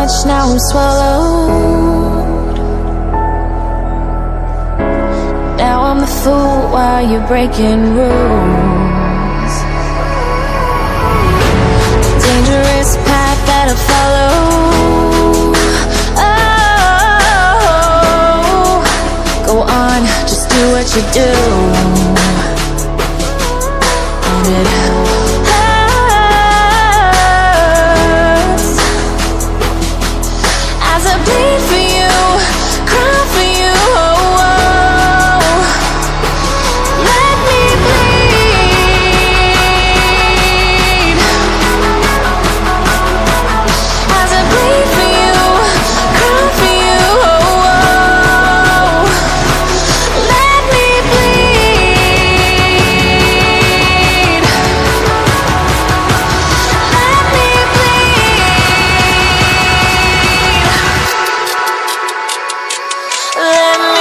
much, now I'm swallowed. Now I'm the fool while you're breaking rules. Dangerous path that I follow. Oh, go on, just do what you do. And it hurts as I bleed for you, cry for you. Oh, oh. Let me bleed as I bleed for you, cry for you. Oh, oh. Let me bleed. Let me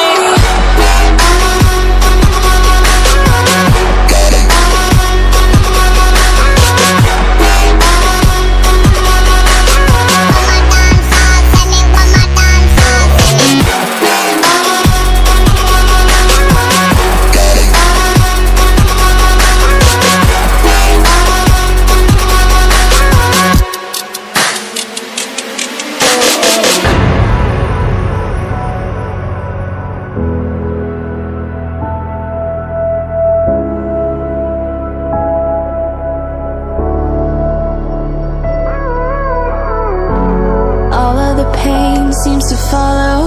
all of the pain seems to follow,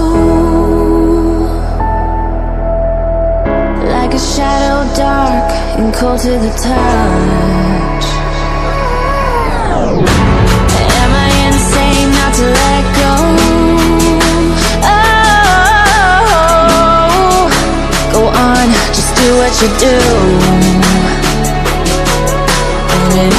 like a shadow dark and cold to the touch. Am I insane not to let go? Oh, go on, just do what you do. And it